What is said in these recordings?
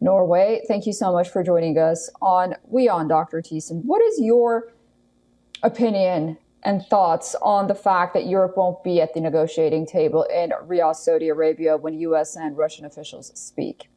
Norway. Thank you so much for joining us on WION, Dr. Thiessen. What is your opinion and thoughts on the fact that Europe won't be at the negotiating table in Riyadh, Saudi Arabia, when U.S. and Russian officials speak?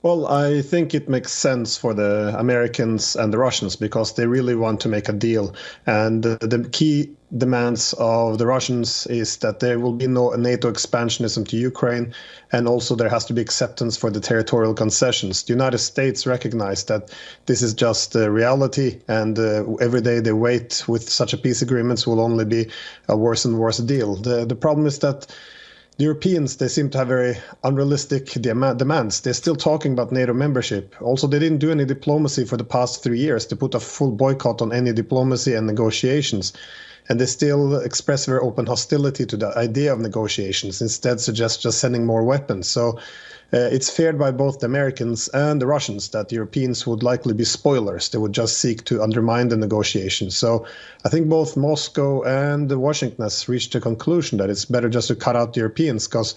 Well, I think it makes sense for the Americans and the Russians because they really want to make a deal. And the key demands of the Russians is that there will be no NATO expansionism to Ukraine, and also there has to be acceptance for the territorial concessions. The United States recognize that this is just reality, and every day they wait with such a peace agreements will only be a worse and worse deal. The problem is that the Europeans, they seem to have very unrealistic demands. They're still talking about NATO membership. Also, they didn't do any diplomacy for the past 3 years. They put a full boycott on any diplomacy and negotiations. And they still express very open hostility to the idea of negotiations, instead suggest just sending more weapons. So it's feared by both the Americans and the Russians that the Europeans would likely be spoilers. They would just seek to undermine the negotiations. So I think both Moscow and Washington has reached a conclusion that it's better just to cut out the Europeans, because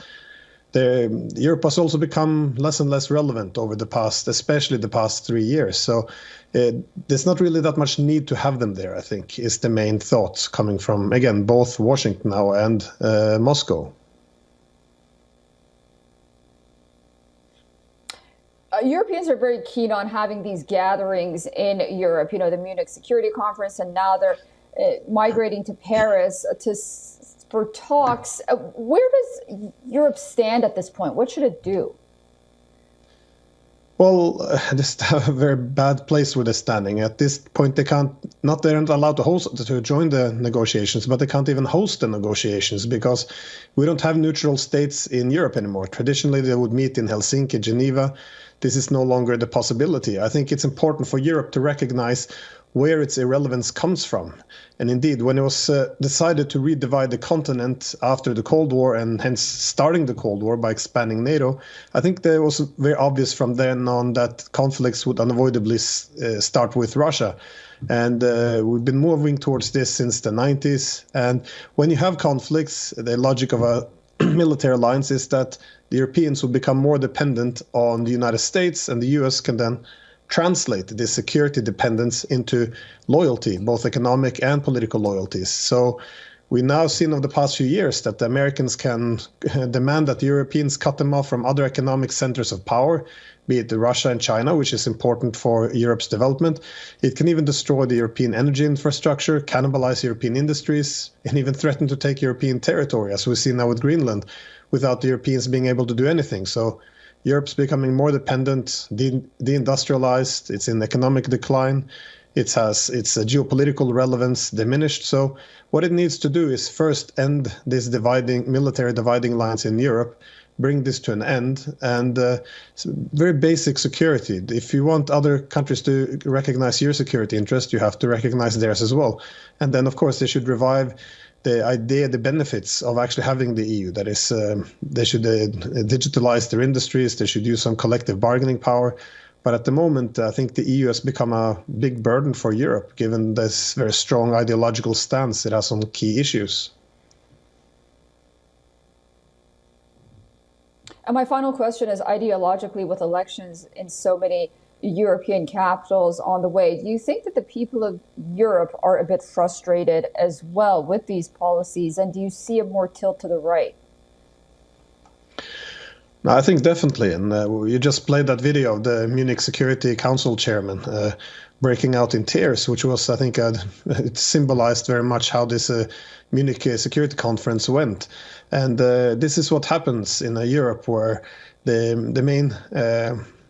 Europe has also become less and less relevant over the past, especially the past 3 years. So there's not really that much need to have them there, I think, is the main thoughts coming from, again, both Washington now and Moscow. Europeans are very keen on having these gatherings in Europe, you know, the Munich Security Conference, and now they're migrating to Paris for talks. Where does Europe stand at this point? What should it do? Well, this is a very bad place where they're standing. At this point, they're not allowed to join the negotiations, but they can't even host the negotiations because we don't have neutral states in Europe anymore. Traditionally, they would meet in Helsinki, Geneva. This is no longer the possibility. I think it's important for Europe to recognize where its irrelevance comes from. And indeed, when it was decided to redivide the continent after the Cold War, and hence starting the Cold War by expanding NATO, I think there was very obvious from then on that conflicts would unavoidably start with Russia. And we've been moving towards this since the 90s. And when you have conflicts, the logic of a military alliance is that the Europeans will become more dependent on the United States, and the US can then translate this security dependence into loyalty, both economic and political loyalties. So we now seen over the past few years that the Americans can demand that the Europeans cut them off from other economic centers of power, be it Russia and China, which is important for Europe's development. It can even destroy the European energy infrastructure, cannibalize European industries, and even threaten to take European territory, as we see now with Greenland, without the Europeans being able to do anything. So Europe's becoming more dependent, deindustrialized, it's in economic decline, its geopolitical relevance diminished. So what it needs to do is first end this military dividing lines in Europe, bring this to an end, and very basic security. If you want other countries to recognize your security interest, you have to recognize theirs as well. And then, of course, they should revive the idea, the benefits of actually having the EU. That is, they should digitalize their industries, they should use some collective bargaining power. But at the moment, I think the EU has become a big burden for Europe, given this very strong ideological stance it has on key issues. And my final question is, ideologically, with elections in so many European capitals on the way, do you think that the people of Europe are a bit frustrated as well with these policies? And do you see a more tilt to the right? I think definitely. And you just played that video of the Munich Security Council chairman breaking out in tears, which was, I think, it symbolized very much how this Munich Security Conference went. And this is what happens in Europe, where the main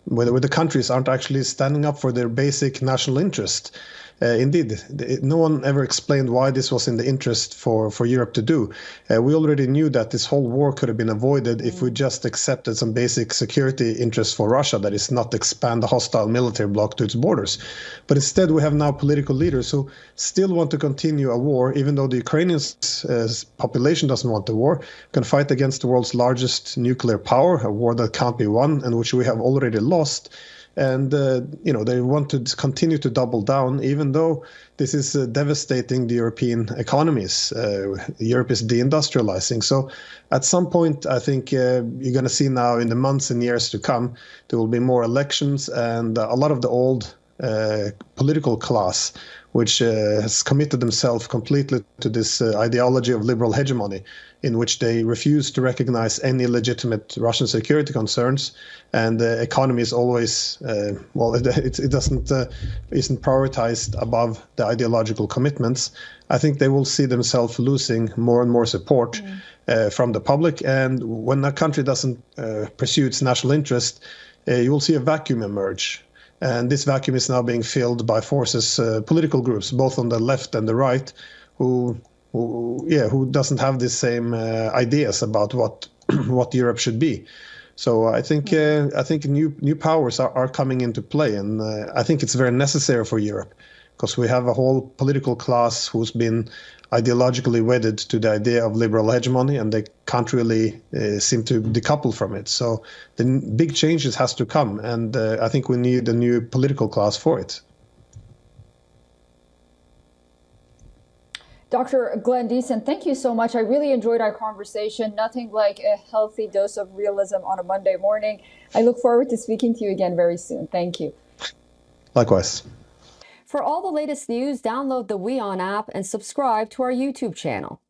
where the countries aren't actually standing up for their basic national interest. Indeed, no one ever explained why this was in the interest for Europe to do. We already knew that this whole war could have been avoided if we just accepted some basic security interests for Russia, that is, not expand the hostile military bloc to its borders. But instead, we have now political leaders who still want to continue a war, even though the Ukrainian population doesn't want the war, can fight against the world's largest nuclear power, a war that can't be won and which we have already lost. And they want to continue to double down, even though this is devastating the European economies. Europe is deindustrializing. So at some point, I think you're going to see now in the months and years to come, there will be more elections, and a lot of the old political class, which has committed themselves completely to this ideology of liberal hegemony, in which they refuse to recognize any legitimate Russian security concerns, and the economy is always it isn't prioritized above the ideological commitments. I think they will see themselves losing more and more support from the public, and when a country doesn't pursue its national interest, you will see a vacuum emerge. And this vacuum is now being filled by forces, political groups, both on the left and the right, who doesn't have the same ideas about what Europe should be. So I think new powers are coming into play, and I think it's very necessary for Europe, because we have a whole political class who's been ideologically wedded to the idea of liberal hegemony, and they can't really seem to decouple from it. So the big changes has to come, and I think we need a new political class for it. Dr. Glenn Deason, thank you so much. I really enjoyed our conversation. Nothing like a healthy dose of realism on a Monday morning. I look forward to speaking to you again very soon. Thank you. Likewise. For all the latest news, download the WION app and subscribe to our YouTube channel.